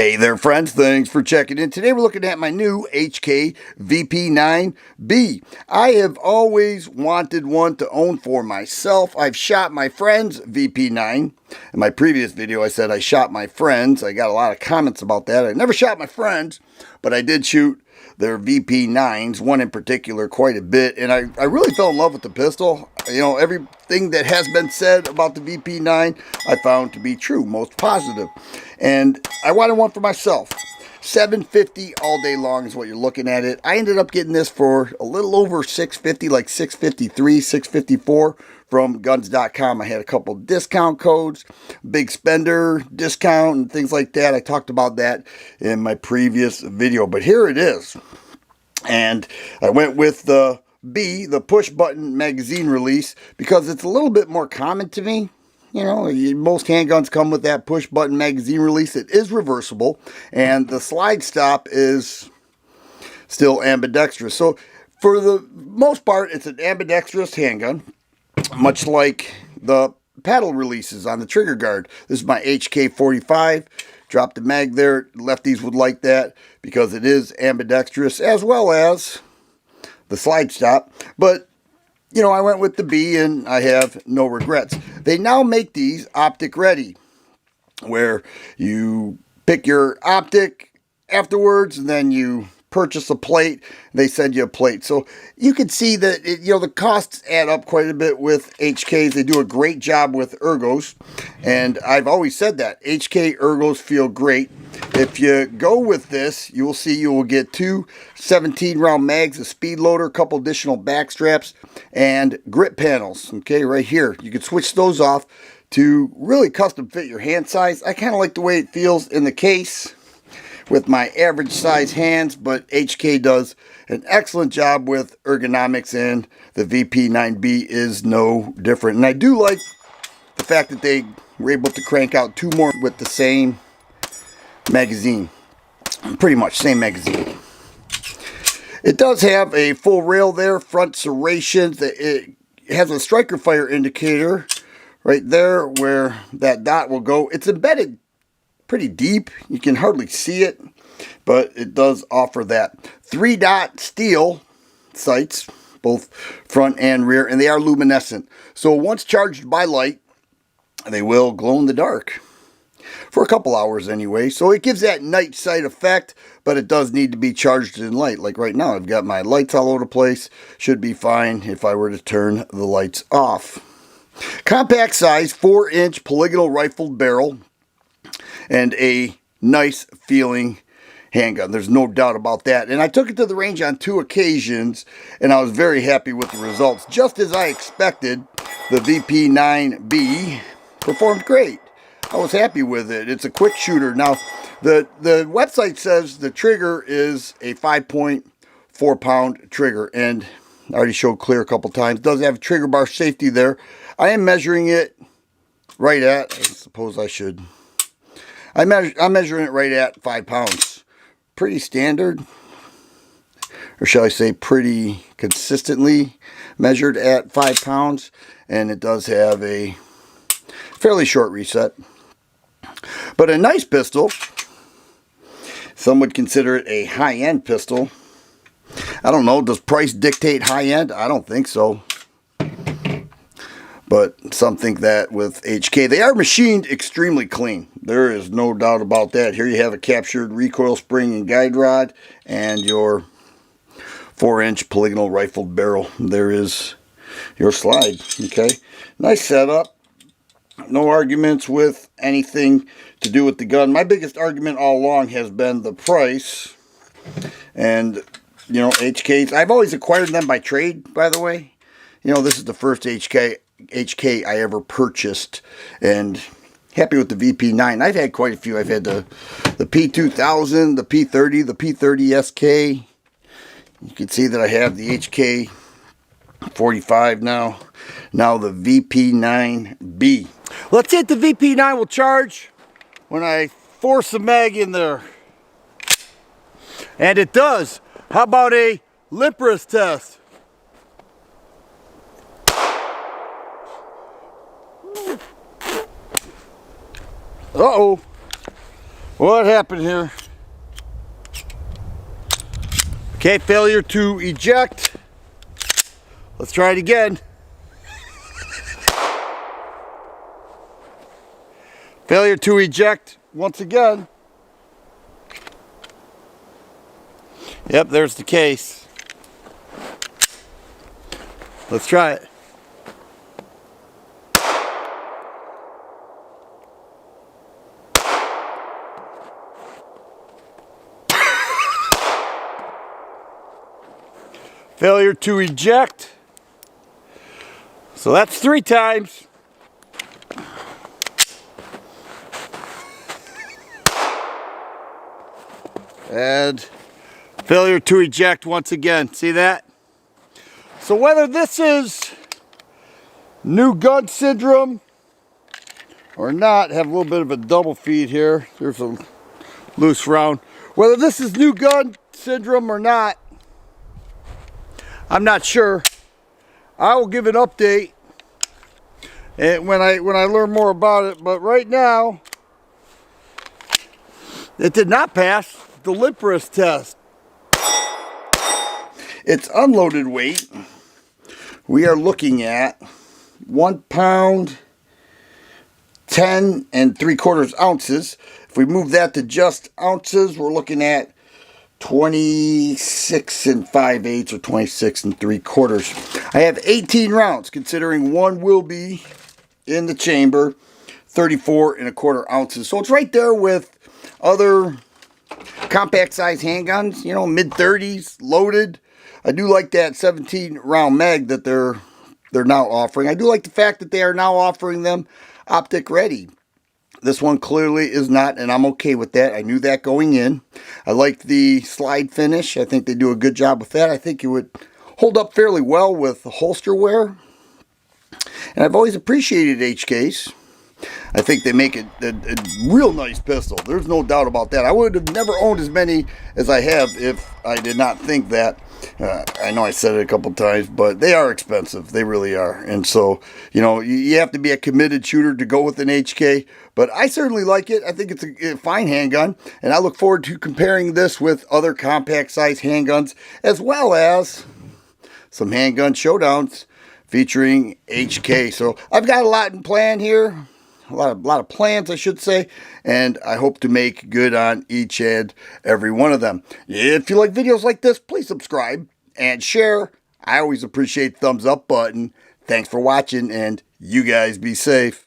Hey there friends, thanks for checking in. Today we're looking at my new HK VP9 B. I have always wanted one to own for myself. I've shot my friend's VP9. In my previous video I said I shot my friends. I got a lot of comments about that. I never shot my friends, but I did shoot their VP9s, one in particular, quite a bit. And I really fell in love with the pistol. You know, everything that has been said about the VP9 I found to be true, most positive. And I wanted one for myself. $750 all day long is what you're looking at it. I ended up getting this for a little over $650, like $653, $654 from guns.com. I had a couple discount codes, big spender discount and things like that. I talked about that in my previous video, but here it is. And I went with the B, the push button magazine release, because it's a little bit more common to me. You know, most handguns come with that push button magazine release. It is reversible, and the slide stop is still ambidextrous. So for the most part, it's an ambidextrous handgun, much like the paddle releases on the trigger guard. This is my HK45. Drop the mag there. Lefties would like that because it is ambidextrous, as well as the slide stop. But you know, I went with the B and I have no regrets. They now make these optic ready, where you pick your optic afterwards and then you purchase a plate. They send you a plate. So you can see that, you know, the costs add up quite a bit with HKs. They do a great job with ergos. And I've always said that. HK ergos feel great. If you go with this, you will see you will get two 17-round mags, a speed loader, a couple additional back straps, and grip panels. Okay, right here. You can switch those off to really custom fit your hand size. I kind of like the way it feels in the case with my average size hands, but HK does an excellent job with ergonomics, and the VP9B is no different. And I do like the fact that they were able to crank out two more with the same magazine. Pretty much same magazine. It does have a full rail there, front serrations. It has a striker fire indicator right there where that dot will go. It's embedded pretty deep. You can hardly see it, but it does offer that. 3-dot steel sights, both front and rear, and they are luminescent. So once charged by light, they will glow in the dark for a couple hours anyway. So it gives that night sight effect, but it does need to be charged in light. Like right now, I've got my lights all over the place. Should be fine if I were to turn the lights off. Compact size, 4-inch polygonal rifled barrel, and a nice feeling handgun. There's no doubt about that. And I took it to the range on 2 occasions, and I was very happy with the results. Just as I expected, the VP9B performed great. I was happy with it. It's a quick shooter. Now, the website says the trigger is a 5.4 pound trigger, and I already showed clear a couple times. It does have trigger bar safety there. I am measuring it right at, I suppose I should, I'm measuring it right at 5 pounds. Pretty standard, or shall I say pretty consistently measured at 5 pounds, and it does have a fairly short reset. But a nice pistol. Some would consider it a high-end pistol. I don't know, does price dictate high-end? I don't think so. But some think that with HK. They are machined extremely clean. There is no doubt about that. Here you have a captured recoil spring and guide rod and your 4-inch polygonal rifled barrel. There is your slide. Okay, nice setup. No arguments with anything to do with the gun. My biggest argument all along has been the price. And, you know, HKs, I've always acquired them by trade, by the way. You know, this is the first HK I ever purchased, and happy with the VP9. I've had quite a few. I've had the P2000, the P30, the P30SK. You can see that I have the HK45 now. Now the VP9B. Let's see if the VP9 will charge when I force the mag in there. And it does. How about a Limpers test? Uh-oh. What happened here? Okay, failure to eject. Let's try it again. Failure to eject once again. Yep, there's the case. Let's try it. Failure to eject. So that's 3 times. And failure to eject once again. See that? So whether this is new gun syndrome or not, have a little bit of a double feed here. There's a loose round. Whether this is new gun syndrome or not, I'm not sure. I will give an update and when I learn more about it. But right now, it did not pass the Limperus test. Its unloaded weight, we are looking at 1 pound 10 3/4 ounces. If we move that to just ounces, we're looking at 26 5/8 or 26 3/4. I have 18 rounds, considering one will be in the chamber, 34 1/4 ounces. So it's right there with other compact size handguns, you know, mid-30s, loaded. I do like that 17 round mag that they're now offering. I do like the fact that they are now offering them optic ready. This one clearly is not, and I'm okay with that. I knew that going in. I like the slide finish. I think they do a good job with that. I think it would hold up fairly well with holster wear. And I've always appreciated HKs. I think they make a real nice pistol. There's no doubt about that. I would have never owned as many as I have if I did not think that. I know I said it a couple times, but they are expensive. They really are. And so, you know, you have to be a committed shooter to go with an HK. But I certainly like it. I think it's a fine handgun. And I look forward to comparing this with other compact size handguns, as well as some handgun showdowns featuring HK. So I've got a lot in plan here. A lot of plans, I should say, and I hope to make good on each and every one of them. If you like videos like this, please subscribe and share. I always appreciate the thumbs up button. Thanks for watching, and you guys be safe.